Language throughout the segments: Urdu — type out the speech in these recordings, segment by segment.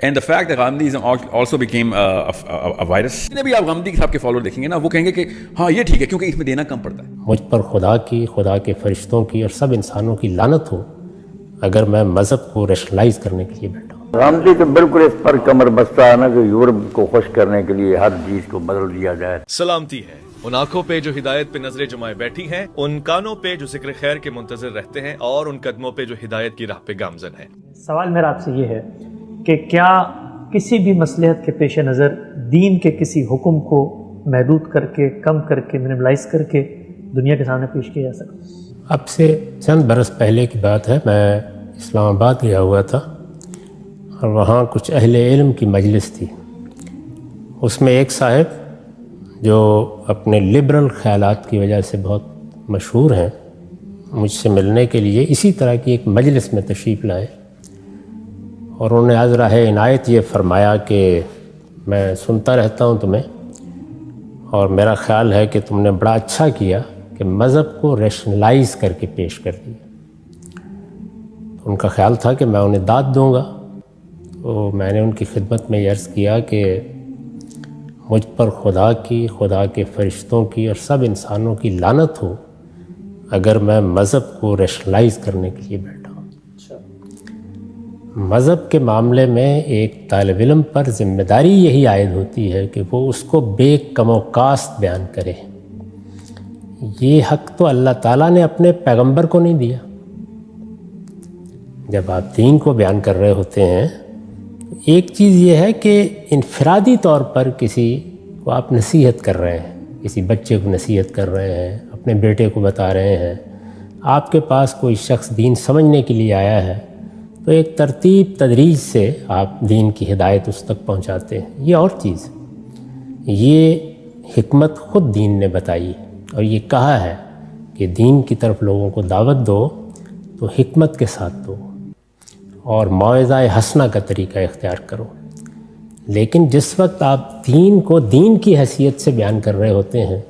And the fact that Gandhiism also became a virus. جتنے بھی آپ غامدی صاحب کے فالوور دیکھیں گے نا وہ کہیں گے کہ ہاں یہ ٹھیک ہے کیونکہ اس میں دینا کم پڑتا ہے. مجھ پر خدا کے فرشتوں کی اور سب انسانوں کی لعنت ہو اگر میں مذہب کو ریشنلائز کرنے کے لیے بیٹھا ہوں. غامدی تو بالکل اس پر کمر بستہ ہے نا کہ یورپ کو خوش کرنے کے لیے ہر چیز کو بدل دیا جائے. سلامتی ہے ان آنکھوں پہ جو ہدایت پہ نظریں جمائے بیٹھی ہیں، ان کانوں پہ جو ذکر خیر کے منتظر رہتے ہیں، اور ان قدموں پہ جو ہدایت کی راہ پہ گامزن ہیں. سوال میرا آپ سے یہ ہے کہ کیا کسی بھی مصلحت کے پیش نظر دین کے کسی حکم کو محدود کر کے، کم کر کے، منیملائز کر کے دنیا کے سامنے پیش کیا جا سکتا ہے؟ اب سے چند برس پہلے کی بات ہے، میں اسلام آباد گیا ہوا تھا اور وہاں کچھ اہل علم کی مجلس تھی. اس میں ایک صاحب جو اپنے لبرل خیالات کی وجہ سے بہت مشہور ہیں، مجھ سے ملنے کے لیے اسی طرح کی ایک مجلس میں تشریف لائے اور انہوں نے عذرا عنایت یہ فرمایا کہ میں سنتا رہتا ہوں تمہیں، اور میرا خیال ہے کہ تم نے بڑا اچھا کیا کہ مذہب کو ریشنلائز کر کے پیش کر دیا. ان کا خیال تھا کہ میں انہیں داد دوں گا، تو میں نے ان کی خدمت میں عرض کیا کہ مجھ پر خدا کے فرشتوں کی اور سب انسانوں کی لعنت ہو اگر میں مذہب کو ریشنلائز کرنے کے لیے بیٹھا ہوں. مذہب کے معاملے میں ایک طالب علم پر ذمہ داری یہی عائد ہوتی ہے کہ وہ اس کو بے کم و کاست بیان کرے. یہ حق تو اللہ تعالیٰ نے اپنے پیغمبر کو نہیں دیا. جب آپ دین کو بیان کر رہے ہوتے ہیں، ایک چیز یہ ہے کہ انفرادی طور پر کسی کو آپ نصیحت کر رہے ہیں، کسی بچے کو نصیحت کر رہے ہیں، اپنے بیٹے کو بتا رہے ہیں، آپ کے پاس کوئی شخص دین سمجھنے کے لیے آیا ہے، تو ایک ترتیب تدریج سے آپ دین کی ہدایت اس تک پہنچاتے ہیں. یہ اور چیز، یہ حکمت خود دین نے بتائی اور یہ کہا ہے کہ دین کی طرف لوگوں کو دعوت دو تو حکمت کے ساتھ دو اور موعظہ حسنہ کا طریقہ اختیار کرو. لیکن جس وقت آپ دین کو دین کی حیثیت سے بیان کر رہے ہوتے ہیں،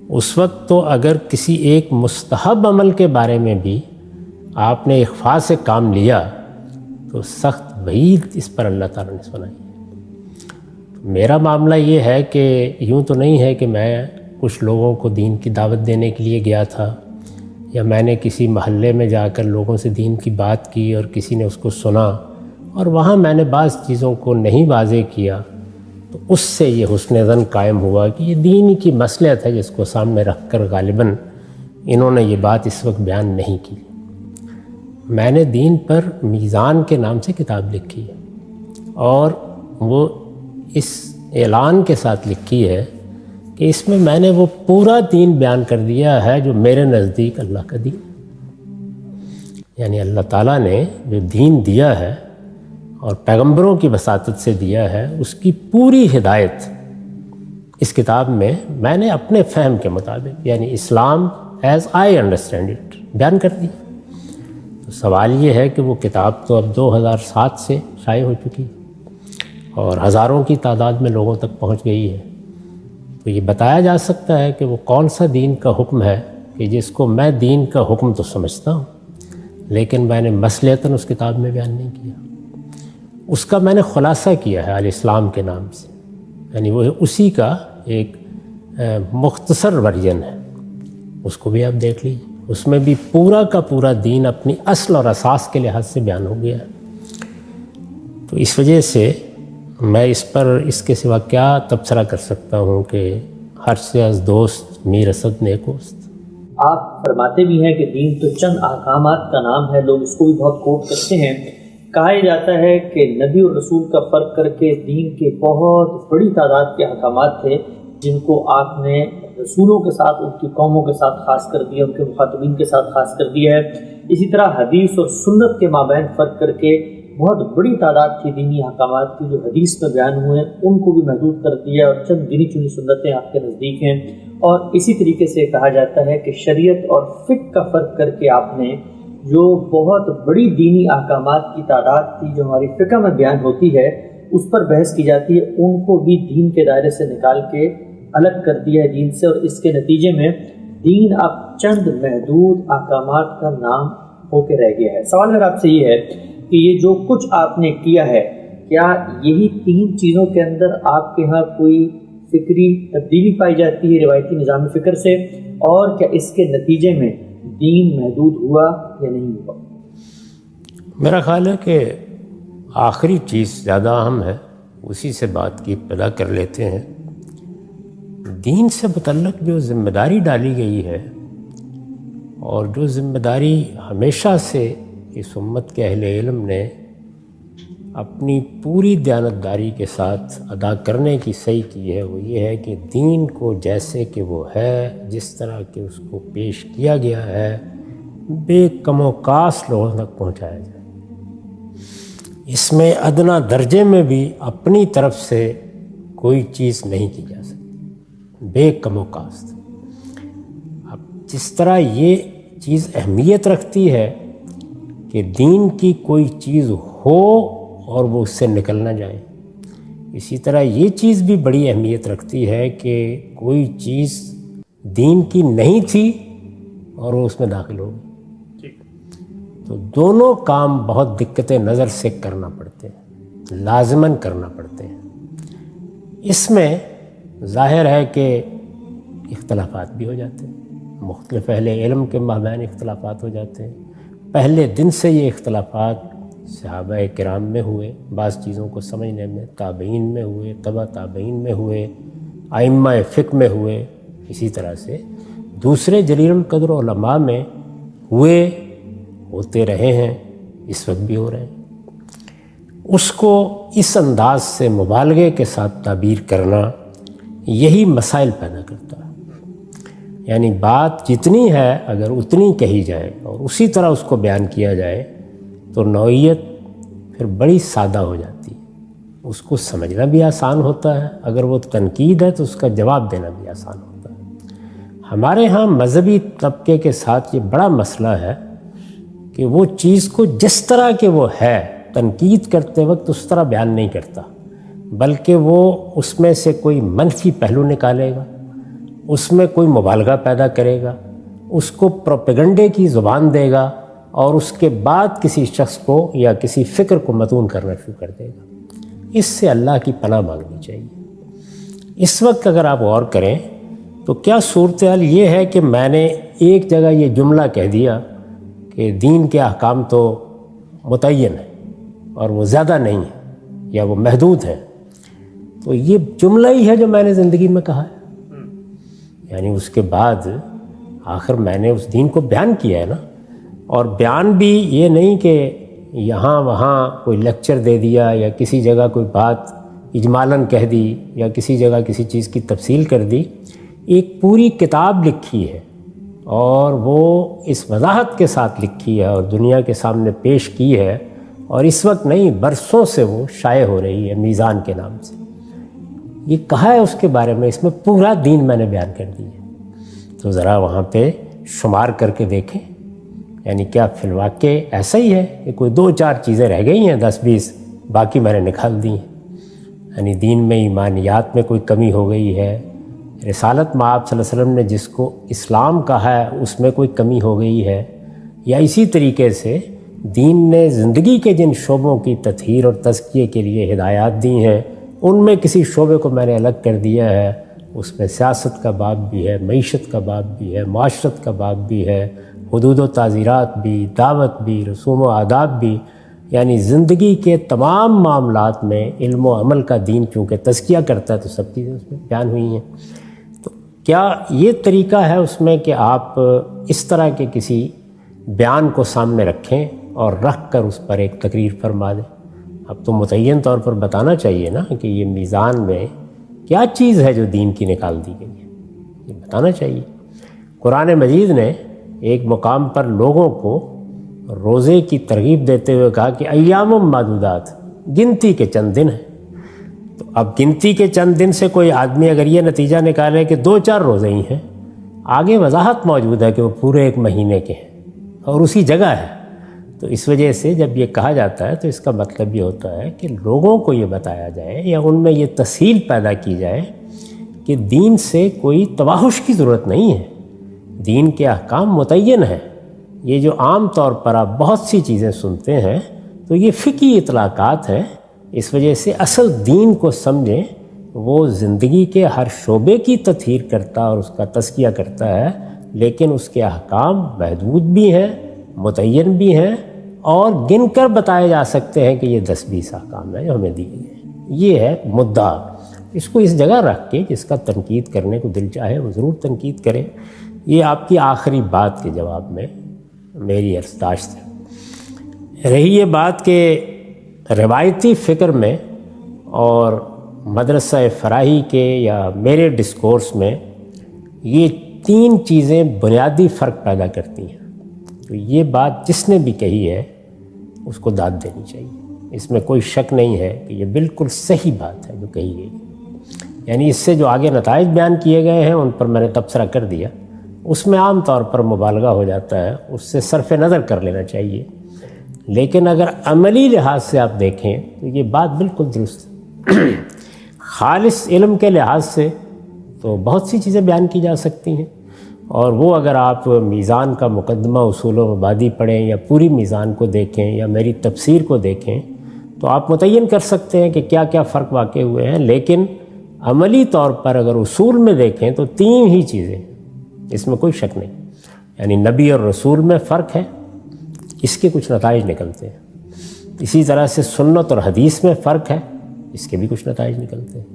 اس وقت تو اگر کسی ایک مستحب عمل کے بارے میں بھی آپ نے اخفاء سے کام لیا تو سخت وعید اس پر اللہ تعالیٰ نے سنائی. میرا معاملہ یہ ہے کہ یوں تو نہیں ہے کہ میں کچھ لوگوں کو دین کی دعوت دینے کے لیے گیا تھا، یا میں نے کسی محلے میں جا کر لوگوں سے دین کی بات کی اور کسی نے اس کو سنا اور وہاں میں نے بعض چیزوں کو نہیں واضح کیا تو اس سے یہ حسن ظن قائم ہوا کہ یہ دین کی مصلحت ہے جس کو سامنے رکھ کر غالباً انہوں نے یہ بات اس وقت بیان نہیں کی. میں نے دین پر میزان کے نام سے کتاب لکھی ہے اور وہ اس اعلان کے ساتھ لکھی ہے کہ اس میں نے وہ پورا دین بیان کر دیا ہے جو میرے نزدیک اللہ کا دین، یعنی اللہ تعالیٰ نے جو دین دیا ہے اور پیغمبروں کی وساطت سے دیا ہے، اس کی پوری ہدایت اس کتاب میں نے اپنے فہم کے مطابق، یعنی اسلام ایز آئی انڈرسٹینڈ اٹ، بیان کر دی. تو سوال یہ ہے کہ وہ کتاب تو اب 2007 سے شائع ہو چکی اور ہزاروں کی تعداد میں لوگوں تک پہنچ گئی ہے. تو یہ بتایا جا سکتا ہے کہ وہ کون سا دین کا حکم ہے کہ جس کو میں دین کا حکم تو سمجھتا ہوں لیکن میں نے مصلحتاً اس کتاب میں بیان نہیں کیا. اس کا میں نے خلاصہ کیا ہے الاسلام کے نام سے، یعنی وہ اسی کا ایک مختصر ورژن ہے. اس کو بھی آپ دیکھ لیجیے، اس میں بھی پورا کا پورا دین اپنی اصل اور اساس کے لحاظ سے بیان ہو گیا ہے. تو اس وجہ سے میں اس پر اس کے سوا کیا تبصرہ کر سکتا ہوں کہ ہر سے از دوست میر اسد نیکوست. آپ فرماتے بھی ہیں کہ دین تو چند احکامات کا نام ہے، لوگ اس کو بھی بہت کوٹ کرتے ہیں. کہا جاتا ہے کہ نبی اور رسول کا فرق کر کے دین کے بہت بڑی تعداد کے احکامات تھے جن کو آپ نے رسولوں کے ساتھ، ان کی قوموں کے ساتھ خاص کر دیا، ان کے مخاطبین کے ساتھ خاص کر دیا ہے. اسی طرح حدیث اور سنت کے مابین فرق کر کے بہت بڑی تعداد تھی دینی احکامات کی جو حدیث میں بیان ہوئے، ان کو بھی محدود کر دیا اور چند گنی چنی سنتیں آپ کے نزدیک ہیں. اور اسی طریقے سے کہا جاتا ہے کہ شریعت اور فقہ کا فرق کر کے آپ نے جو بہت بڑی دینی احکامات کی تعداد تھی جو ہماری فقہ میں بیان ہوتی ہے، اس پر بحث کی جاتی ہے، ان کو بھی دین کے دائرے سے نکال کے الگ کر دیا ہے دین سے، اور اس کے نتیجے میں دین اب چند محدود احکامات کا نام ہو کے رہ گیا ہے. سوال میرا آپ سے یہ ہے کہ یہ جو کچھ آپ نے کیا ہے، کیا یہی 3 چیزوں کے اندر آپ کے ہاں کوئی فکری تبدیلی پائی جاتی ہے روایتی نظام فکر سے، اور کیا اس کے نتیجے میں دین محدود ہوا یا نہیں ہوا؟ میرا خیال ہے کہ آخری چیز زیادہ اہم ہے، اسی سے بات کی ابتدا کر لیتے ہیں۔ دین سے متعلق جو ذمہ داری ڈالی گئی ہے، اور جو ذمہ داری ہمیشہ سے اس امت کے اہل علم نے اپنی پوری دیانتداری کے ساتھ ادا کرنے کی صحیح کی ہے، وہ یہ ہے کہ دین کو جیسے کہ وہ ہے، جس طرح کہ اس کو پیش کیا گیا ہے، بے کم و کاس لوگوں تک پہنچایا جائے۔ اس میں ادنا درجے میں بھی اپنی طرف سے کوئی چیز نہیں کی جا سکتی، بے کم و کاست۔ اب جس طرح یہ چیز اہمیت رکھتی ہے کہ دین کی کوئی چیز ہو اور وہ اس سے نکل نہ جائے، اسی طرح یہ چیز بھی بڑی اہمیت رکھتی ہے کہ کوئی چیز دین کی نہیں تھی اور وہ اس میں داخل ہو گئی۔ تو دونوں کام بہت دقت نظر سے کرنا پڑتے ہیں، لازماً کرنا پڑتے ہیں۔ اس میں ظاہر ہے کہ اختلافات بھی ہو جاتے ہیں، مختلف اہل علم کے مابین اختلافات ہو جاتے ہیں۔ پہلے دن سے یہ اختلافات صحابہ کرام میں ہوئے، بعض چیزوں کو سمجھنے میں، تابعین میں ہوئے، تبع تابعین میں ہوئے، ائمہ فقہ میں ہوئے، اسی طرح سے دوسرے جلیل القدر علماء میں ہوئے، ہوتے رہے ہیں، اس وقت بھی ہو رہے ہیں۔ اس کو اس انداز سے مبالغے کے ساتھ تعبیر کرنا یہی مسائل پیدا کرتا ہے۔ یعنی بات جتنی ہے اگر اتنی کہی جائے اور اسی طرح اس کو بیان کیا جائے تو نوعیت پھر بڑی سادہ ہو جاتی ہے، اس کو سمجھنا بھی آسان ہوتا ہے، اگر وہ تنقید ہے تو اس کا جواب دینا بھی آسان ہوتا ہے۔ ہمارے ہاں مذہبی طبقے کے ساتھ یہ بڑا مسئلہ ہے کہ وہ چیز کو جس طرح کہ وہ ہے تنقید کرتے وقت اس طرح بیان نہیں کرتا، بلکہ وہ اس میں سے کوئی منفی پہلو نکالے گا، اس میں کوئی مبالغہ پیدا کرے گا، اس کو پروپیگنڈے کی زبان دے گا، اور اس کے بعد کسی شخص کو یا کسی فکر کو متون کرنا شروع کر دے گا۔ اس سے اللہ کی پناہ مانگنی چاہیے۔ اس وقت اگر آپ غور کریں تو کیا صورتحال یہ ہے کہ میں نے ایک جگہ یہ جملہ کہہ دیا کہ دین کے احکام تو متعین ہیں اور وہ زیادہ نہیں ہیں یا وہ محدود ہیں، تو یہ جملہ ہی ہے جو میں نے زندگی میں کہا ہے۔ یعنی اس کے بعد آخر میں نے اس دین کو بیان کیا ہے نا، اور بیان بھی یہ نہیں کہ یہاں وہاں کوئی لیکچر دے دیا یا کسی جگہ کوئی بات اجمالاً کہہ دی یا کسی جگہ کسی چیز کی تفصیل کر دی، ایک پوری کتاب لکھی ہے اور وہ اس وضاحت کے ساتھ لکھی ہے اور دنیا کے سامنے پیش کی ہے، اور اس وقت نہیں برسوں سے وہ شائع ہو رہی ہے میزان کے نام سے۔ یہ کہا ہے اس کے بارے میں، اس میں پورا دین میں نے بیان کر دی ہے، تو ذرا وہاں پہ شمار کر کے دیکھیں۔ یعنی کیا فی الواقع ایسا ہی ہے کہ کوئی 2-4 چیزیں رہ گئی ہیں 10-20، باقی میں نے نکال دی ہیں؟ یعنی دین میں ایمانیات میں کوئی کمی ہو گئی ہے، رسالت مآب صلی اللہ علیہ وسلم نے جس کو اسلام کہا ہے اس میں کوئی کمی ہو گئی ہے، یا اسی طریقے سے دین نے زندگی کے جن شعبوں کی تطہیر اور تزکیے کے لیے ہدایات دی ہیں ان میں کسی شعبے کو میں نے الگ کر دیا ہے، اس میں سیاست کا باب بھی ہے، معیشت کا باب بھی ہے، معاشرت کا باب بھی ہے، حدود و تعزیرات بھی، دعوت بھی، رسوم و آداب بھی، یعنی زندگی کے تمام معاملات میں علم و عمل کا دین چونکہ تزکیہ کرتا ہے تو سب چیزیں اس میں بیان ہوئی ہیں۔ تو کیا یہ طریقہ ہے اس میں کہ آپ اس طرح کے کسی بیان کو سامنے رکھیں اور رکھ کر اس پر ایک تقریر فرما دیں؟ اب تو متعین طور پر بتانا چاہیے نا کہ یہ میزان میں کیا چیز ہے جو دین کی نکال دی گئی ہے، یہ بتانا چاہیے۔ قرآن مجید نے ایک مقام پر لوگوں کو روزے کی ترغیب دیتے ہوئے کہا کہ ایام معدودات، گنتی کے چند دن ہیں۔ تو اب گنتی کے چند دن سے کوئی آدمی اگر یہ نتیجہ نکالے کہ 2-4 روزے ہی ہیں، آگے وضاحت موجود ہے کہ وہ پورے ایک مہینے کے ہیں اور اسی جگہ ہے، تو اس وجہ سے جب یہ کہا جاتا ہے تو اس کا مطلب یہ ہوتا ہے کہ لوگوں کو یہ بتایا جائے یا ان میں یہ تسہیل پیدا کی جائے کہ دین سے کوئی تباہش کی ضرورت نہیں ہے، دین کے احکام متعین ہیں۔ یہ جو عام طور پر آپ بہت سی چیزیں سنتے ہیں تو یہ فقہی اطلاقات ہیں اس وجہ سے اصل دین کو سمجھیں، وہ زندگی کے ہر شعبے کی تطہیر کرتا اور اس کا تزکیہ کرتا ہے، لیکن اس کے احکام محدود بھی ہیں، متعین بھی ہیں، اور گن کر بتائے جا سکتے ہیں کہ یہ 10-20 احکام ہیں جو ہمیں دیے گئے ہیں۔ یہ ہے مدعا۔ اس کو اس جگہ رکھ کے جس کا تنقید کرنے کو دل چاہے وہ ضرور تنقید کرے۔ یہ آپ کی آخری بات کے جواب میں میری عرضداشت ہے۔ رہی یہ بات کہ روایتی فکر میں اور مدرسہ فراہی کے یا میرے ڈسکورس میں یہ 3 چیزیں بنیادی فرق پیدا کرتی ہیں، تو یہ بات جس نے بھی کہی ہے اس کو داد دینی چاہیے۔ اس میں کوئی شک نہیں ہے کہ یہ بالکل صحیح بات ہے جو کہی گئی، یعنی اس سے جو آگے نتائج بیان کیے گئے ہیں ان پر میں نے تبصرہ کر دیا، اس میں عام طور پر مبالغہ ہو جاتا ہے، اس سے صرف نظر کر لینا چاہیے، لیکن اگر عملی لحاظ سے آپ دیکھیں تو یہ بات بالکل درست ہے۔ خالص علم کے لحاظ سے تو بہت سی چیزیں بیان کی جا سکتی ہیں، اور وہ اگر آپ میزان کا مقدمہ اصول و مبادی پڑھیں یا پوری میزان کو دیکھیں یا میری تفسیر کو دیکھیں تو آپ متعین کر سکتے ہیں کہ کیا کیا فرق واقع ہوئے ہیں، لیکن عملی طور پر اگر اصول میں دیکھیں تو 3 ہی چیزیں، اس میں کوئی شک نہیں، یعنی نبی اور رسول میں فرق ہے، اس کے کچھ نتائج نکلتے ہیں۔ اسی طرح سے سنت اور حدیث میں فرق ہے، اس کے بھی کچھ نتائج نکلتے ہیں،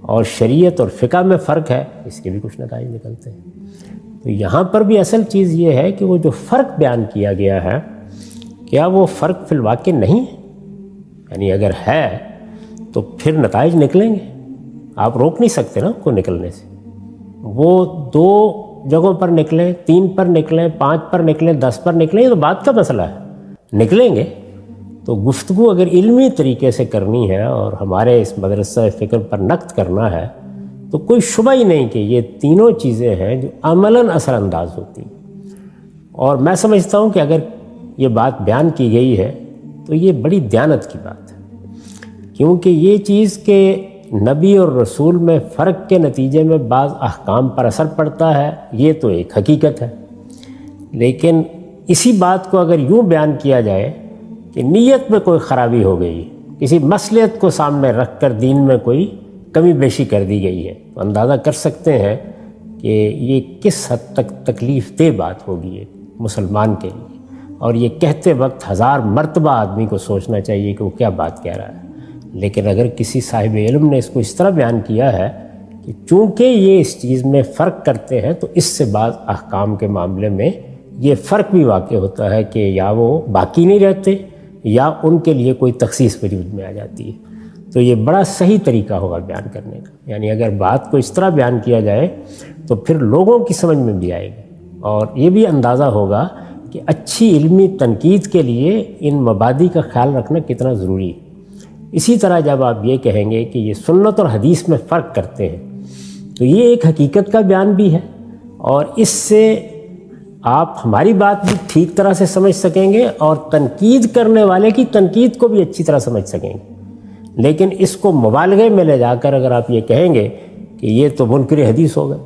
اور شریعت اور فقہ میں فرق ہے، اس کے بھی کچھ نتائج نکلتے ہیں۔ تو یہاں پر بھی اصل چیز یہ ہے کہ وہ جو فرق بیان کیا گیا ہے کیا وہ فرق فی الواقع نہیں ہے، یعنی اگر ہے تو پھر نتائج نکلیں گے، آپ روک نہیں سکتے نا کو نکلنے سے۔ وہ 2 جگہوں پر نکلیں، 3 پر نکلیں، 5 پر نکلیں، 10 پر نکلیں، یہ تو بات کا مسئلہ ہے، نکلیں گے۔ تو گفتگو اگر علمی طریقے سے کرنی ہے اور ہمارے اس مدرسہ فکر پر نقد کرنا ہے تو کوئی شبہ ہی نہیں کہ یہ تینوں چیزیں ہیں جو عملاً اثر انداز ہوتی ہیں، اور میں سمجھتا ہوں کہ اگر یہ بات بیان کی گئی ہے تو یہ بڑی دیانت کی بات ہے، کیونکہ یہ چیز کہ نبی اور رسول میں فرق کے نتیجے میں بعض احکام پر اثر پڑتا ہے یہ تو ایک حقیقت ہے، لیکن اسی بات کو اگر یوں بیان کیا جائے کہ نیت میں کوئی خرابی ہو گئی، کسی مصلحت کو سامنے رکھ کر دین میں کوئی کمی بیشی کر دی گئی ہے، تو اندازہ کر سکتے ہیں کہ یہ کس حد تک تکلیف دہ بات ہوگی ایک مسلمان کے لیے، اور یہ کہتے وقت 1000 مرتبہ آدمی کو سوچنا چاہیے کہ وہ کیا بات کہہ رہا ہے۔ لیکن اگر کسی صاحب علم نے اس کو اس طرح بیان کیا ہے کہ چونکہ یہ اس چیز میں فرق کرتے ہیں تو اس سے بعض احکام کے معاملے میں یہ فرق بھی واقع ہوتا ہے کہ یا وہ باقی نہیں رہتے یا ان کے لیے کوئی تخصیص وجود میں آ جاتی ہے، تو یہ بڑا صحیح طریقہ ہوگا بیان کرنے کا۔ یعنی اگر بات کو اس طرح بیان کیا جائے تو پھر لوگوں کی سمجھ میں بھی آئے گی، اور یہ بھی اندازہ ہوگا کہ اچھی علمی تنقید کے لیے ان مبادی کا خیال رکھنا کتنا ضروری ہے۔ اسی طرح جب آپ یہ کہیں گے کہ یہ سنت اور حدیث میں فرق کرتے ہیں تو یہ ایک حقیقت کا بیان بھی ہے، اور اس سے آپ ہماری بات بھی ٹھیک طرح سے سمجھ سکیں گے اور تنقید کرنے والے کی تنقید کو بھی اچھی طرح سمجھ سکیں گے۔ لیکن اس کو مبالغے میں لے جا کر اگر آپ یہ کہیں گے کہ یہ تو منکر حدیث ہو گئے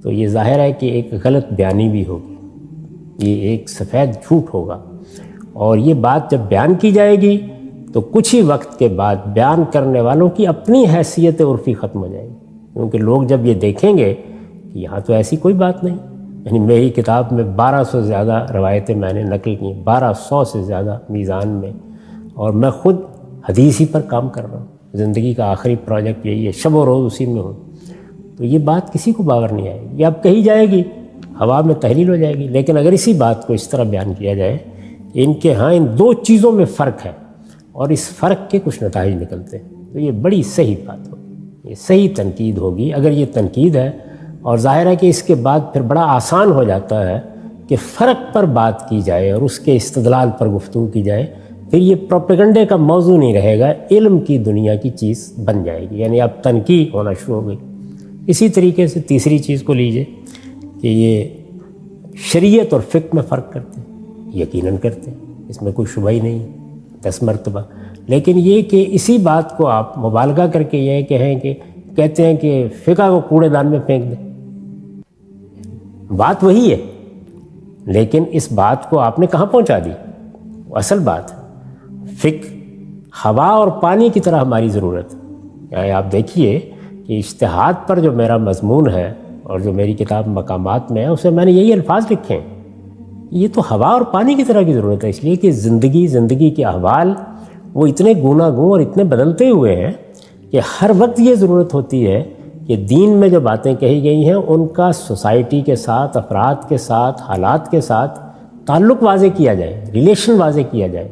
تو یہ ظاہر ہے کہ ایک غلط بیانی بھی ہوگی، یہ ایک سفید جھوٹ ہوگا، اور یہ بات جب بیان کی جائے گی تو کچھ ہی وقت کے بعد بیان کرنے والوں کی اپنی حیثیت عرفی ختم ہو جائے گی، کیونکہ لوگ جب یہ دیکھیں گے کہ یہاں تو ایسی کوئی بات نہیں، یعنی میری کتاب میں 1200 سے زیادہ روایتیں میں نے نقل کی، 1200 سے زیادہ میزان میں، اور میں خود حدیث ہی پر کام کر رہا ہوں، زندگی کا آخری پروجیکٹ یہی ہے، شب و روز اسی میں ہوں، تو یہ بات کسی کو باور نہیں آئے گی، یہ اب کہی جائے گی ہوا میں تحلیل ہو جائے گی۔ لیکن اگر اسی بات کو اس طرح بیان کیا جائے کہ ان کے ہاں ان 2 چیزوں میں فرق ہے اور اس فرق کے کچھ نتائج نکلتے ہیں، تو یہ بڑی صحیح بات ہوگی، یہ صحیح تنقید ہوگی اگر یہ تنقید ہے۔ اور ظاہر ہے کہ اس کے بعد پھر بڑا آسان ہو جاتا ہے کہ فرق پر بات کی جائے اور اس کے استدلال پر گفتگو کی جائے، پھر یہ پروپیگنڈے کا موضوع نہیں رہے گا، علم کی دنیا کی چیز بن جائے گی، یعنی اب تنقید ہونا شروع ہو گئی۔ اسی طریقے سے تیسری چیز کو لیجئے کہ یہ شریعت اور فقہ میں فرق کرتے ہیں، یقیناً کرتے ہیں، اس میں کوئی شبہ ہی نہیں، 10 مرتبہ، لیکن یہ کہ اسی بات کو آپ مبالغہ کر کے یہ کہتے ہیں کہ فقہ کو کوڑے دان میں پھینک دیں، بات وہی ہے، لیکن اس بات کو آپ نے کہاں پہنچا دی؟ وہ اصل بات ہے، فقہ ہوا اور پانی کی طرح ہماری ضرورت ہے. یعنی آپ دیکھیے کہ اجتہاد پر جو میرا مضمون ہے اور جو میری کتاب مقامات میں ہے اسے میں نے یہی الفاظ لکھے ہیں. یہ تو ہوا اور پانی کی طرح کی ضرورت ہے، اس لیے کہ زندگی کے احوال وہ اتنے گوناگون اور اتنے بدلتے ہوئے ہیں کہ ہر وقت یہ ضرورت ہوتی ہے کہ دین میں جو باتیں کہی گئی ہیں ان کا سوسائٹی کے ساتھ، افراد کے ساتھ، حالات کے ساتھ تعلق واضح کیا جائے، ریلیشن واضح کیا جائے.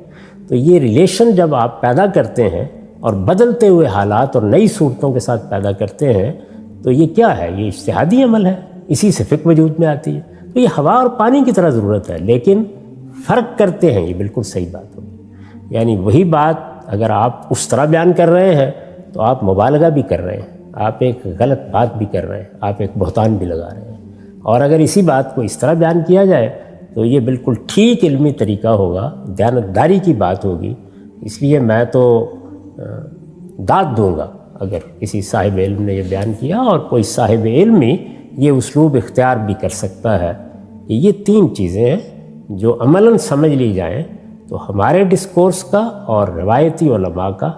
تو یہ ریلیشن جب آپ پیدا کرتے ہیں اور بدلتے ہوئے حالات اور نئی صورتوں کے ساتھ پیدا کرتے ہیں تو یہ کیا ہے؟ یہ اجتہادی عمل ہے، اسی سے فقہ وجود میں آتی ہے. تو یہ ہوا اور پانی کی طرح ضرورت ہے، لیکن فرق کرتے ہیں. یہ بالکل صحیح بات ہوگی. یعنی وہی بات اگر آپ اس طرح بیان کر رہے ہیں تو آپ مبالغہ بھی کر رہے ہیں، آپ ایک غلط بات بھی کر رہے ہیں، آپ ایک بہتان بھی لگا رہے ہیں. اور اگر اسی بات کو اس طرح بیان کیا جائے تو یہ بالکل ٹھیک علمی طریقہ ہوگا، دیانتداری کی بات ہوگی. اس لیے میں تو داد دوں گا اگر کسی صاحب علم نے یہ بیان کیا، اور کوئی صاحب علم ہی یہ اسلوب اختیار بھی کر سکتا ہے کہ یہ تین چیزیں ہیں جو عملاً سمجھ لی جائیں تو ہمارے ڈسکورس کا اور روایتی علماء کا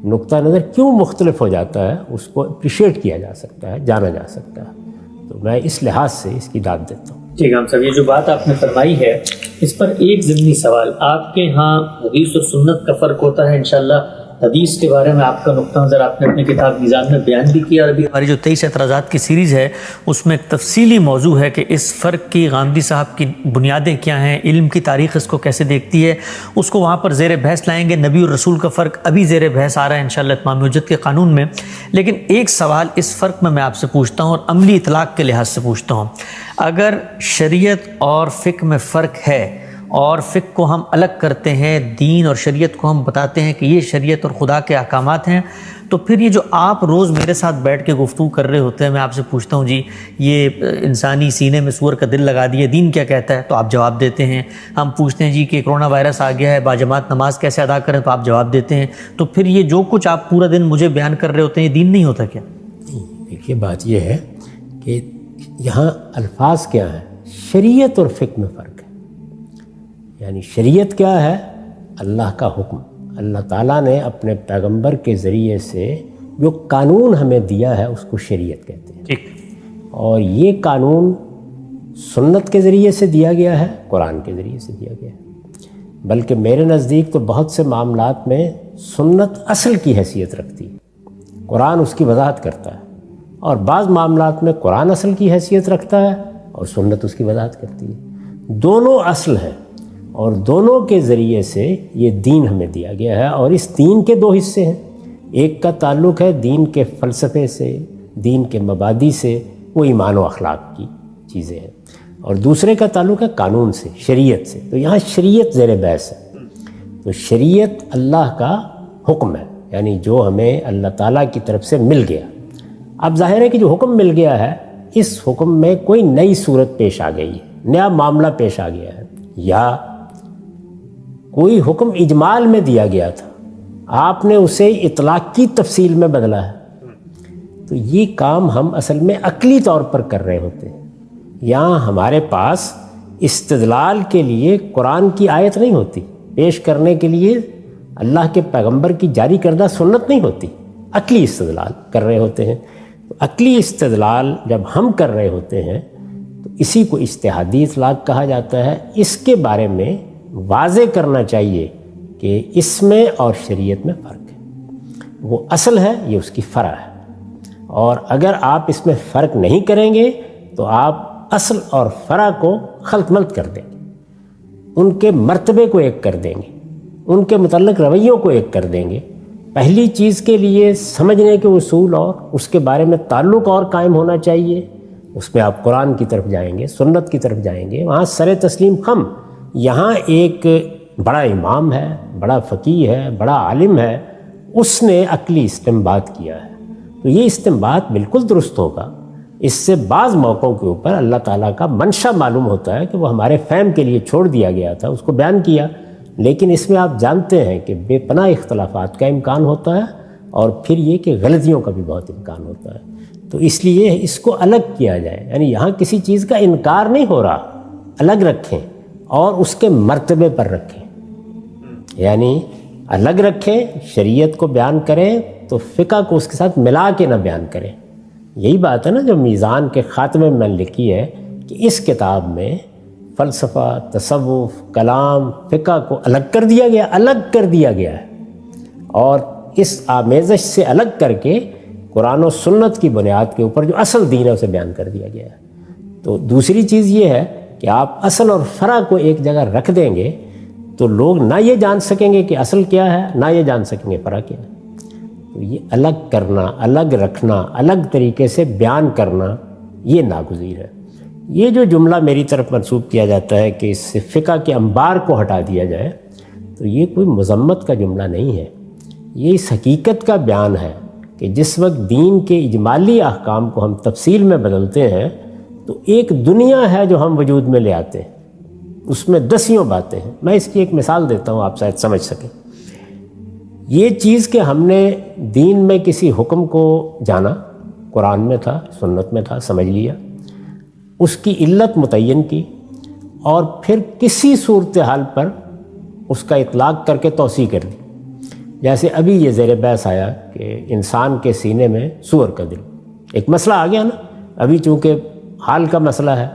نقطہ نظر کیوں مختلف ہو جاتا ہے اس کو اپریشیٹ کیا جا سکتا ہے، جانا جا سکتا ہے. تو میں اس لحاظ سے اس کی داد دیتا ہوں. ٹھیک ہے صاحب، یہ جو بات آپ نے فرمائی ہے اس پر ایک ضمنی سوال. آپ کے ہاں حدیث اور سنت کا فرق ہوتا ہے. انشاءاللہ حدیث کے بارے میں آپ کا نقطہ نظر آپ نے اپنی کتاب میزان میں بیان بھی کیا، اور ابھی ہماری جو 23 اعتراضات کی سیریز ہے اس میں ایک تفصیلی موضوع ہے کہ اس فرق کی غامدی صاحب کی بنیادیں کیا ہیں، علم کی تاریخ اس کو کیسے دیکھتی ہے، اس کو وہاں پر زیر بحث لائیں گے. نبی اور رسول کا فرق ابھی زیر بحث آ رہا ہے انشاءاللہ اتمام حجت کے قانون میں. لیکن ایک سوال اس فرق میں آپ سے پوچھتا ہوں اور عملی اطلاق کے لحاظ سے پوچھتا ہوں. اگر شریعت اور فقہ میں فرق ہے اور فقہ کو ہم الگ کرتے ہیں، دین اور شریعت کو ہم بتاتے ہیں کہ یہ شریعت اور خدا کے احکامات ہیں، تو پھر یہ جو آپ روز میرے ساتھ بیٹھ کے گفتگو کر رہے ہوتے ہیں، میں آپ سے پوچھتا ہوں جی یہ انسانی سینے میں سور کا دل لگا دیے، دین کیا کہتا ہے؟ تو آپ جواب دیتے ہیں. ہم پوچھتے ہیں جی کہ کرونا وائرس آ گیا ہے، باجماعت نماز کیسے ادا کریں؟ تو آپ جواب دیتے ہیں. تو پھر یہ جو کچھ آپ پورا دن مجھے بیان کر رہے ہوتے ہیں یہ دین نہیں ہوتا کیا؟ دیکھیے بات یہ ہے کہ یہاں الفاظ کیا ہیں، شریعت اور فقہ میں فرق ہے. یعنی شریعت کیا ہے؟ اللہ کا حکم. اللہ تعالیٰ نے اپنے پیغمبر کے ذریعے سے جو قانون ہمیں دیا ہے اس کو شریعت کہتے ہیں. ٹھیک. اور یہ قانون سنت کے ذریعے سے دیا گیا ہے، قرآن کے ذریعے سے دیا گیا ہے. بلکہ میرے نزدیک تو بہت سے معاملات میں سنت اصل کی حیثیت رکھتی ہے، قرآن اس کی وضاحت کرتا ہے. اور بعض معاملات میں قرآن اصل کی حیثیت رکھتا ہے اور سنت اس کی وضاحت کرتی ہے. دونوں اصل ہیں اور دونوں کے ذریعے سے یہ دین ہمیں دیا گیا ہے. اور اس دین کے دو حصے ہیں. ایک کا تعلق ہے دین کے فلسفے سے، دین کے مبادی سے، وہ ایمان و اخلاق کی چیزیں ہیں. اور دوسرے کا تعلق ہے قانون سے، شریعت سے. تو یہاں شریعت زیر بحث ہے. تو شریعت اللہ کا حکم ہے، یعنی جو ہمیں اللہ تعالیٰ کی طرف سے مل گیا. اب ظاہر ہے کہ جو حکم مل گیا ہے اس حکم میں کوئی نئی صورت پیش آ گئی ہے، نیا معاملہ پیش آ گیا ہے، یا کوئی حکم اجمال میں دیا گیا تھا، آپ نے اسے اطلاق کی تفصیل میں بدلا ہے. تو یہ کام ہم اصل میں عقلی طور پر کر رہے ہوتے ہیں. یہاں ہمارے پاس استدلال کے لیے قرآن کی آیت نہیں ہوتی، پیش کرنے کے لیے اللہ کے پیغمبر کی جاری کردہ سنت نہیں ہوتی، عقلی استدلال کر رہے ہوتے ہیں. تو عقلی استدلال جب ہم کر رہے ہوتے ہیں تو اسی کو اجتہادی اطلاق کہا جاتا ہے. اس کے بارے میں واضح کرنا چاہیے کہ اس میں اور شریعت میں فرق ہے. وہ اصل ہے، یہ اس کی فرع ہے. اور اگر آپ اس میں فرق نہیں کریں گے تو آپ اصل اور فرع کو خلط ملط کر دیں گے، ان کے مرتبے کو ایک کر دیں گے، ان کے متعلق رویوں کو ایک کر دیں گے. پہلی چیز کے لیے سمجھنے کے اصول اور اس کے بارے میں تعلق اور قائم ہونا چاہیے. اس میں آپ قرآن کی طرف جائیں گے، سنت کی طرف جائیں گے، وہاں سر تسلیم خم. یہاں ایک بڑا امام ہے، بڑا فقیہ ہے، بڑا عالم ہے، اس نے عقلی استنباط کیا ہے، تو یہ استنباط بالکل درست ہوگا. اس سے بعض موقعوں کے اوپر اللہ تعالیٰ کا منشا معلوم ہوتا ہے کہ وہ ہمارے فہم کے لیے چھوڑ دیا گیا تھا، اس کو بیان کیا. لیکن اس میں آپ جانتے ہیں کہ بے پناہ اختلافات کا امکان ہوتا ہے اور پھر یہ کہ غلطیوں کا بھی بہت امکان ہوتا ہے. تو اس لیے اس کو الگ کیا جائے. یعنی یہاں کسی چیز کا انکار نہیں ہو رہا، الگ رکھیں اور اس کے مرتبے پر رکھیں. یعنی الگ رکھیں، شریعت کو بیان کریں تو فقہ کو اس کے ساتھ ملا کے نہ بیان کریں۔ یہی بات ہے نا جو میزان کے خاتمے میں لکھی ہے کہ اس کتاب میں فلسفہ، تصوف، کلام، فقہ کو الگ کر دیا گیا ہے، اور اس آمیزش سے الگ کر کے قرآن و سنت کی بنیاد کے اوپر جو اصل دین ہے اسے بیان کر دیا گیا ہے۔ تو دوسری چیز یہ ہے کہ آپ اصل اور فرع کو ایک جگہ رکھ دیں گے تو لوگ نہ یہ جان سکیں گے کہ اصل کیا ہے، نہ یہ جان سکیں گے فرع کیا ہے۔ تو یہ الگ کرنا، الگ رکھنا، الگ طریقے سے بیان کرنا، یہ ناگزیر ہے۔ یہ جو جملہ میری طرف منسوب کیا جاتا ہے کہ اس سے فقہ کے انبار کو ہٹا دیا جائے، تو یہ کوئی مذمت کا جملہ نہیں ہے، یہ اس حقیقت کا بیان ہے کہ جس وقت دین کے اجمالی احکام کو ہم تفصیل میں بدلتے ہیں تو ایک دنیا ہے جو ہم وجود میں لے آتے ہیں، اس میں دسیوں باتیں ہیں۔ میں اس کی ایک مثال دیتا ہوں، آپ شاید سمجھ سکیں۔ یہ چیز کہ ہم نے دین میں کسی حکم کو جانا، قرآن میں تھا، سنت میں تھا، سمجھ لیا، اس کی علت متعین کی، اور پھر کسی صورتحال پر اس کا اطلاق کر کے توسیع کر دی۔ جیسے ابھی یہ زیر بحث آیا کہ انسان کے سینے میں سور کا دل، ایک مسئلہ آ گیا نا، ابھی چونکہ حال کا مسئلہ ہے،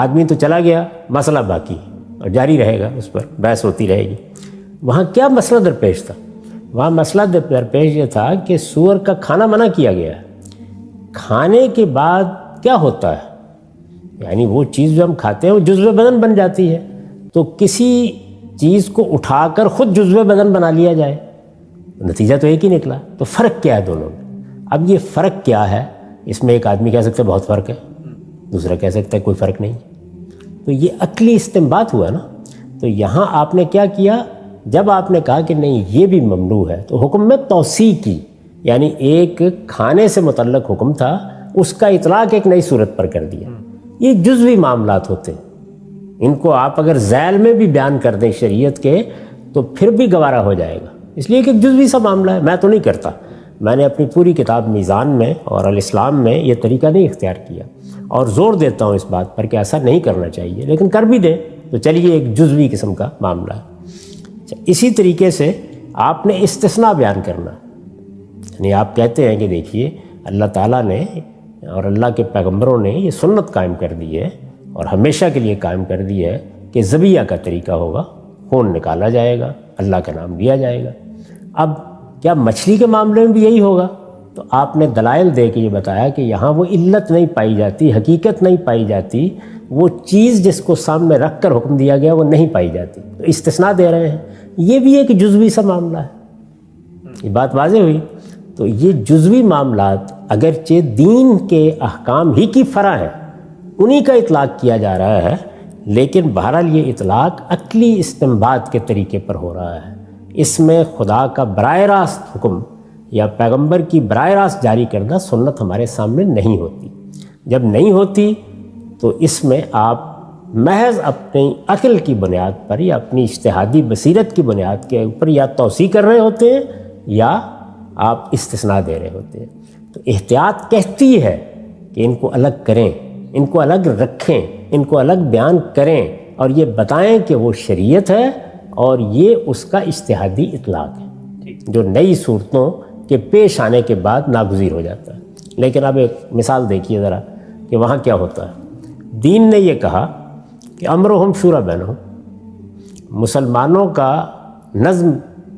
آدمی تو چلا گیا، مسئلہ باقی اور جاری رہے گا، اس پر بحث ہوتی رہے گی۔ وہاں کیا مسئلہ درپیش تھا؟ وہاں مسئلہ درپیش یہ تھا کہ سور کا کھانا منع کیا گیا ہے، کھانے کے بعد کیا ہوتا ہے، یعنی وہ چیز جو ہم کھاتے ہیں وہ جزو بدن بن جاتی ہے، تو کسی چیز کو اٹھا کر خود جزو بدن بنا لیا جائے، نتیجہ تو ایک ہی نکلا۔ تو فرق کیا ہے دونوں میں؟ اب یہ فرق کیا ہے، اس میں ایک آدمی کہہ سکتا ہے بہت فرق ہے، دوسرا کہہ سکتا ہے کوئی فرق نہیں۔ تو یہ عقلی استنباط ہوا نا۔ تو یہاں آپ نے کیا کیا، جب آپ نے کہا کہ نہیں یہ بھی ممنوع ہے تو حکم میں توسیع کی، یعنی ایک کھانے سے متعلق حکم تھا، اس کا اطلاق ایک نئی صورت پر کر دیا۔ یہ جزوی معاملات ہوتے ہیں، ان کو آپ اگر ذیل میں بھی بیان کر دیں شریعت کے تو پھر بھی گوارا ہو جائے گا، اس لیے کہ ایک جزوی سا معاملہ ہے۔ میں تو نہیں کرتا، میں نے اپنی پوری کتاب میزان میں اور الاسلام میں یہ طریقہ نہیں اختیار کیا، اور زور دیتا ہوں اس بات پر کہ ایسا نہیں کرنا چاہیے، لیکن کر بھی دیں تو چلیے ایک جزوی قسم کا معاملہ ہے۔ اسی طریقے سے آپ نے استثناء بیان کرنا، یعنی آپ کہتے ہیں کہ دیکھیے اللہ تعالیٰ نے اور اللہ کے پیغمبروں نے یہ سنت قائم کر دی ہے اور ہمیشہ کے لیے قائم کر دی ہے کہ ذبیحہ کا طریقہ ہوگا، خون نکالا جائے گا، اللہ کا نام لیا جائے گا۔ اب کیا مچھلی کے معاملے میں بھی یہی ہوگا؟ تو آپ نے دلائل دے کے یہ بتایا کہ یہاں وہ علت نہیں پائی جاتی، حقیقت نہیں پائی جاتی، وہ چیز جس کو سامنے رکھ کر حکم دیا گیا وہ نہیں پائی جاتی، تو استثناء دے رہے ہیں۔ یہ بھی ایک جزوی سا معاملہ ہے، یہ بات واضح ہوئی۔ تو یہ جزوی معاملات اگرچہ دین کے احکام ہی کی فرع ہے، انہی کا اطلاق کیا جا رہا ہے، لیکن بہرحال یہ اطلاق عقلی استنباط کے طریقے پر ہو رہا ہے۔ اس میں خدا کا براہ راست حکم یا پیغمبر کی براہ راست جاری کردہ سنت ہمارے سامنے نہیں ہوتی۔ جب نہیں ہوتی تو اس میں آپ محض اپنی عقل کی بنیاد پر یا اپنی اجتہادی بصیرت کی بنیاد کے اوپر یا توسیع کر رہے ہوتے ہیں یا آپ استثناء دے رہے ہوتے ہیں۔ تو احتیاط کہتی ہے کہ ان کو الگ کریں، ان کو الگ رکھیں، ان کو الگ بیان کریں اور یہ بتائیں کہ وہ شریعت ہے اور یہ اس کا اجتہادی اطلاق ہے جو نئی صورتوں کے پیش آنے کے بعد ناگزیر ہو جاتا ہے۔ لیکن اب ایک مثال دیکھیے ذرا کہ وہاں کیا ہوتا ہے۔ دین نے یہ کہا کہ امرہم شورا بینہم، مسلمانوں کا نظم،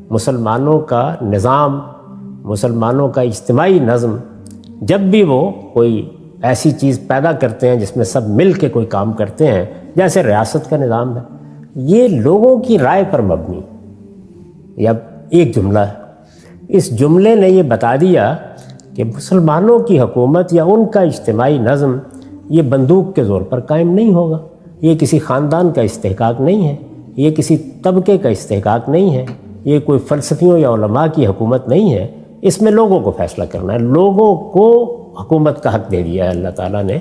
مسلمانوں کا نظام، مسلمانوں کا اجتماعی نظم، جب بھی وہ کوئی ایسی چیز پیدا کرتے ہیں جس میں سب مل کے کوئی کام کرتے ہیں، جیسے ریاست کا نظام ہے، یہ لوگوں کی رائے پر مبنی یا ایک جملہ ہے۔ اس جملے نے یہ بتا دیا کہ مسلمانوں کی حکومت یا ان کا اجتماعی نظم یہ بندوق کے زور پر قائم نہیں ہوگا، یہ کسی خاندان کا استحقاق نہیں ہے، یہ کسی طبقے کا استحقاق نہیں ہے، یہ کوئی فلسفیوں یا علماء کی حکومت نہیں ہے، اس میں لوگوں کو فیصلہ کرنا ہے، لوگوں کو حکومت کا حق دے دیا ہے اللہ تعالیٰ نے،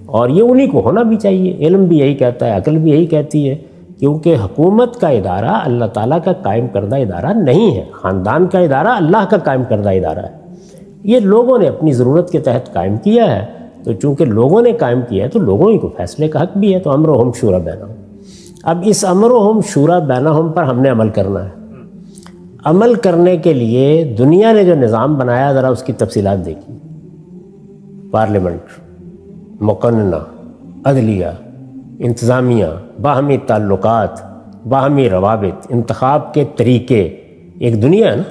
اور یہ انہی کو ہونا بھی چاہیے۔ علم بھی یہی کہتا ہے، عقل بھی یہی کہتی ہے، کیونکہ حکومت کا ادارہ اللہ تعالیٰ کا قائم کردہ ادارہ نہیں ہے، خاندان کا ادارہ اللہ کا قائم کردہ ادارہ ہے، یہ لوگوں نے اپنی ضرورت کے تحت قائم کیا ہے، تو چونکہ لوگوں نے قائم کیا ہے تو لوگوں ہی کو فیصلے کا حق بھی ہے۔ تو امرہم شورا بینہم، اب اس امرہم شورا بینہم پر ہم نے عمل کرنا ہے۔ عمل کرنے کے لیے دنیا نے جو نظام بنایا ذرا اس کی تفصیلات دیکھیے. پارلیمنٹ, مقننہ, عدلیہ, انتظامیہ, باہمی تعلقات, باہمی روابط, انتخاب کے طریقے, ایک دنیا ہے نا.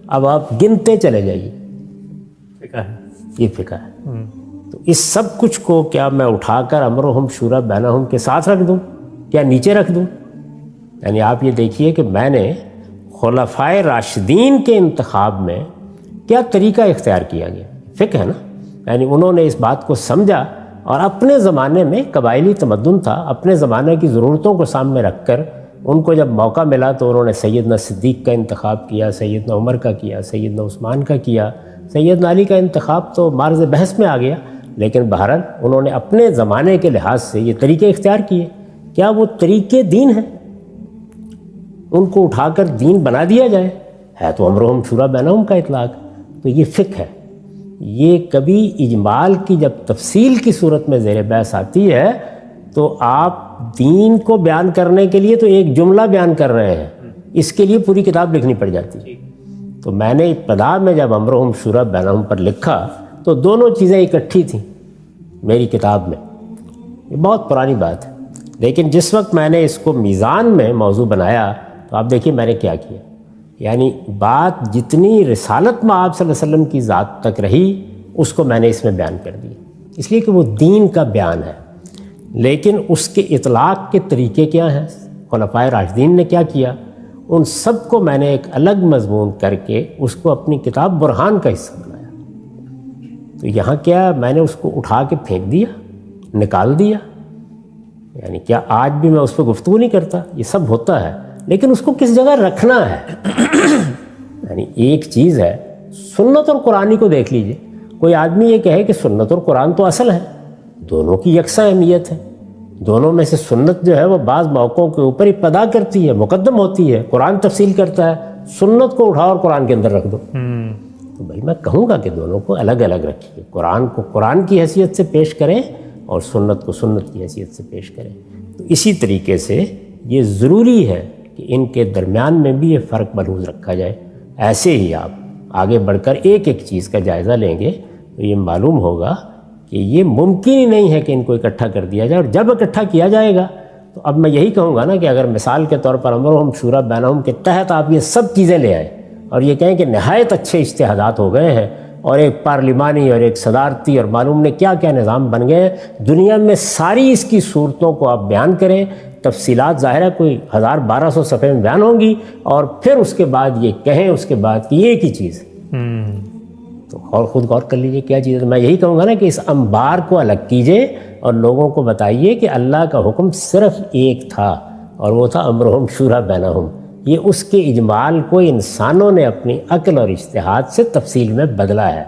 اب آپ گنتے چلے جائیے, فقہ ہے. یہ فقہ ہے. تو اس سب کچھ کو کیا میں اٹھا کر امرہم شورا بینہم کے ساتھ رکھ دوں, کیا نیچے رکھ دوں؟ یعنی آپ یہ دیکھیے کہ میں نے خلفائے راشدین کے انتخاب میں کیا طریقہ اختیار کیا گیا. فقہ ہے نا. یعنی انہوں نے اس بات کو سمجھا اور اپنے زمانے میں قبائلی تمدن تھا, اپنے زمانے کی ضرورتوں کو سامنے رکھ کر ان کو جب موقع ملا تو انہوں نے سیدنا صدیق کا انتخاب کیا, سیدنا عمر کا کیا, سیدنا عثمان کا کیا, سیدنا علی کا انتخاب تو مارز بحث میں آ گیا. لیکن بہرحال انہوں نے اپنے زمانے کے لحاظ سے یہ طریقے اختیار کیے. کیا وہ طریقے دین ہیں؟ ان کو اٹھا کر دین بنا دیا جائے. ہے تو امرہم شورا بینہم کا اطلاق. تو یہ فقہ ہے. یہ کبھی اجمال کی جب تفصیل کی صورت میں زیر بحث آتی ہے تو آپ دین کو بیان کرنے کے لیے تو ایک جملہ بیان کر رہے ہیں, اس کے لیے پوری کتاب لکھنی پڑ جاتی. تو میں نے ابتدا میں جب امرہم شورا بینہم پر لکھا تو دونوں چیزیں اکٹھی تھیں میری کتاب میں. یہ بہت پرانی بات ہے. لیکن جس وقت میں نے اس کو میزان میں موضوع بنایا تو آپ دیکھیے میں نے کیا کیا. یعنی بات جتنی رسالت میں آپ صلی اللہ علیہ وسلم کی ذات تک رہی اس کو میں نے اس میں بیان کر دیا, اس لیے کہ وہ دین کا بیان ہے. لیکن اس کے اطلاق کے طریقے کیا ہیں, خلفائے راشدین نے کیا کیا, ان سب کو میں نے ایک الگ مضمون کر کے اس کو اپنی کتاب برہان کا حصہ بنایا. تو یہاں کیا میں نے اس کو اٹھا کے پھینک دیا, نکال دیا. یعنی کیا آج بھی میں اس پہ گفتگو نہیں کرتا؟ یہ سب ہوتا ہے, لیکن اس کو کس جگہ رکھنا ہے. یعنی ایک چیز ہے سنت اور قرآن کو دیکھ لیجئے. کوئی آدمی یہ کہے کہ سنت اور قرآن تو اصل ہے, دونوں کی یکساں اہمیت ہے. دونوں میں سے سنت جو ہے وہ بعض موقعوں کے اوپر ابتدا کرتی ہے, مقدم ہوتی ہے, قرآن تفصیل کرتا ہے. سنت کو اٹھاؤ اور قرآن کے اندر رکھ دو. تو بھائی میں کہوں گا کہ دونوں کو الگ الگ رکھیے. قرآن کو قرآن کی حیثیت سے پیش کریں اور سنت کو سنت کی حیثیت سے پیش کریں. تو اسی طریقے سے یہ ضروری ہے کہ ان کے درمیان میں بھی یہ فرق ملحوظ رکھا جائے. ایسے ہی آپ آگے بڑھ کر ایک ایک چیز کا جائزہ لیں گے تو یہ معلوم ہوگا کہ یہ ممکن ہی نہیں ہے کہ ان کو اکٹھا کر دیا جائے. اور جب اکٹھا کیا جائے گا تو اب میں یہی کہوں گا نا کہ اگر مثال کے طور پر امرہم شورا بینہم کے تحت آپ یہ سب چیزیں لے آئیں اور یہ کہیں کہ نہایت اچھے اجتہادات ہو گئے ہیں اور ایک پارلیمانی اور ایک صدارتی اور معلوم نے کیا کیا نظام بن گئے ہیں, دنیا میں ساری اس کی صورتوں کو آپ بیان کریں, تفصیلات ظاہر ہے کوئی 1200 صفحے میں بیان ہوں گی, اور پھر اس کے بعد یہ کہیں اس کے بعد کہ ایک ہی چیز تو اور خود غور کر لیجئے کیا چیز ہے. میں یہی کہوں گا نا کہ اس انبار کو الگ کیجئے اور لوگوں کو بتائیے کہ اللہ کا حکم صرف ایک تھا اور وہ تھا امرہم شورا بینہم. یہ اس کے اجمال کو انسانوں نے اپنی عقل اور اجتہاد سے تفصیل میں بدلا ہے.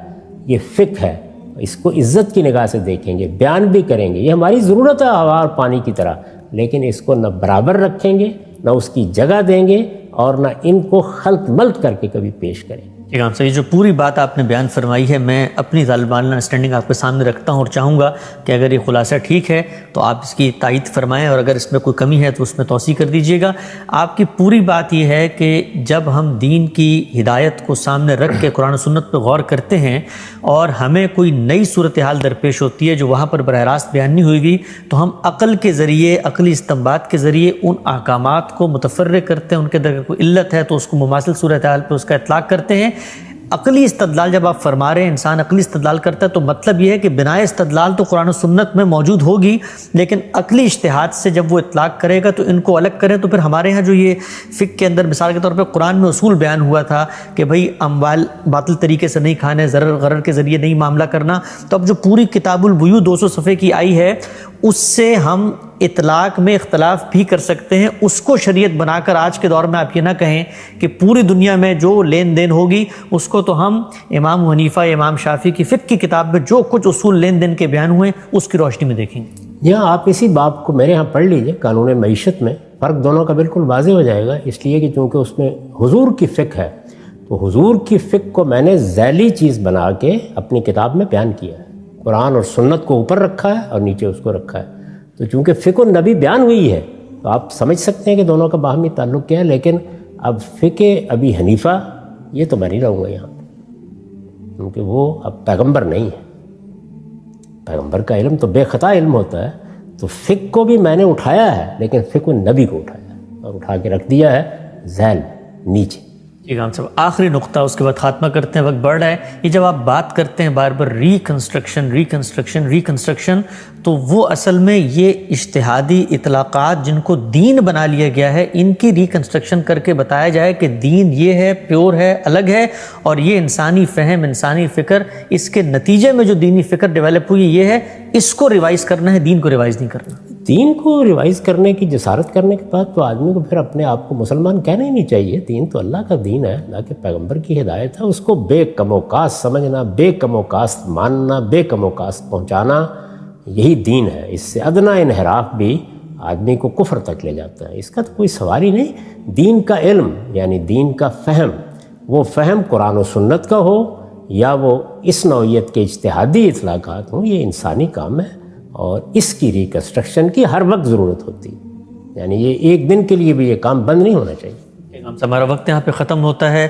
یہ فقہ ہے, اس کو عزت کی نگاہ سے دیکھیں گے, بیان بھی کریں گے. یہ ہماری ضرورت ہے ہوا اور پانی کی طرح, لیکن اس کو نہ برابر رکھیں گے, نہ اس کی جگہ دیں گے, اور نہ ان کو خلط ملط کر کے کبھی پیش کریں. امام صاحب جو پوری بات آپ نے بیان فرمائی ہے میں اپنی ظالمانہ انڈرسٹینڈنگ آپ کے سامنے رکھتا ہوں اور چاہوں گا کہ اگر یہ خلاصہ ٹھیک ہے تو آپ اس کی تائید فرمائیں, اور اگر اس میں کوئی کمی ہے تو اس میں توسیع کر دیجیے گا. آپ کی پوری بات یہ ہے کہ جب ہم دین کی ہدایت کو سامنے رکھ کے قرآن و سنت پہ غور کرتے ہیں اور ہمیں کوئی نئی صورتحال درپیش ہوتی ہے جو وہاں پر براہ راست بیان نہیں ہوئی گی, تو ہم عقل کے ذریعے, عقلی استنباط کے ذریعے ان احکامات کو متفرق کرتے ہیں. ان کے اندر کوئی علت ہے تو اس کو مماثل صورتحال پہ اس کا اطلاق کرتے ہیں. عقلی استدلال جب آپ فرما رہے ہیں انسان عقلی استدلال کرتا ہے تو مطلب یہ ہے کہ بنائے استدلال تو قرآن و سنت میں موجود ہوگی, لیکن عقلی اجتہاد سے جب وہ اطلاق کرے گا تو ان کو الگ کریں. تو پھر ہمارے ہاں جو یہ فقہ کے اندر مثال کے طور پہ قرآن میں اصول بیان ہوا تھا کہ بھئی اموال باطل طریقے سے نہیں کھانے, ضرر غرر کے ذریعے نہیں معاملہ کرنا, تو اب جو پوری کتاب البیوع 200 صفحے کی آئی ہے اس سے ہم اطلاق میں اختلاف بھی کر سکتے ہیں. اس کو شریعت بنا کر آج کے دور میں آپ یہ نہ کہیں کہ پوری دنیا میں جو لین دین ہوگی اس کو تو ہم امام حنیفہ, امام شافعی کی فقہ کی کتاب میں جو کچھ اصول لین دین کے بیان ہوئے اس کی روشنی میں دیکھیں گے. یہاں آپ اسی باب کو میرے ہاں پڑھ لیجئے, قانون معیشت میں فرق دونوں کا بالکل واضح ہو جائے گا. اس لیے کہ چونکہ اس میں حضور کی فقہ ہے تو حضور کی فقہ کو میں نے ذیلی چیز بنا کے اپنی کتاب میں بیان کیا ہے. قرآن اور سنت کو اوپر رکھا ہے اور نیچے اس کو رکھا ہے. تو چونکہ فقہ النبی بیان ہوئی ہے تو آپ سمجھ سکتے ہیں کہ دونوں کا باہمی تعلق کیا ہے. لیکن اب فقہ ابی حنیفہ یہ تو میں نہیں رہوں گا یہاں پہ، کیونکہ وہ اب پیغمبر نہیں ہے. پیغمبر کا علم تو بے خطا علم ہوتا ہے. تو فقہ کو بھی میں نے اٹھایا ہے، لیکن فقہ نبی کو اٹھایا اور اٹھا کے رکھ دیا ہے ذیل نیچے. جی غام صاحب، آخری نقطہ اس کے بعد خاتمہ کرتے ہیں، وقت بڑھ رہا ہے. یہ جب آپ بات کرتے ہیں بار بار ریکنسٹرکشن، تو وہ اصل میں یہ اجتہادی اطلاقات جن کو دین بنا لیا گیا ہے، ان کی ریکنسٹرکشن کر کے بتایا جائے کہ دین یہ ہے، پیور ہے، الگ ہے، اور یہ انسانی فہم، انسانی فکر، اس کے نتیجے میں جو دینی فکر ڈیولپ ہوئی یہ ہے، اس کو ریوائز کرنا ہے، دین کو ریوائز نہیں کرنا. دین کو ریوائز کرنے کی جسارت کرنے کے بعد تو آدمی کو پھر اپنے آپ کو مسلمان کہنا ہی نہیں چاہیے. دین تو اللہ کا دین ہے، اللہ کے پیغمبر کی ہدایت ہے. اس کو بے کم و کاست سمجھنا، بے کم و کاست ماننا، بے کم و کاست پہنچانا، یہی دین ہے. اس سے ادنا انحراف بھی آدمی کو کفر تک لے جاتا ہے. اس کا تو کوئی سوال ہی نہیں. دین کا علم یعنی دین کا فہم، وہ فہم قرآن و سنت کا ہو یا وہ اس نوعیت کے اجتہادی اطلاقات ہوں، یہ انسانی کام ہے اور اس کی ریکنسٹرکشن کی ہر وقت ضرورت ہوتی ہے. یعنی یہ ایک دن کے لیے بھی یہ کام بند نہیں ہونا چاہیے. ہمارا وقت یہاں پہ ختم ہوتا ہے.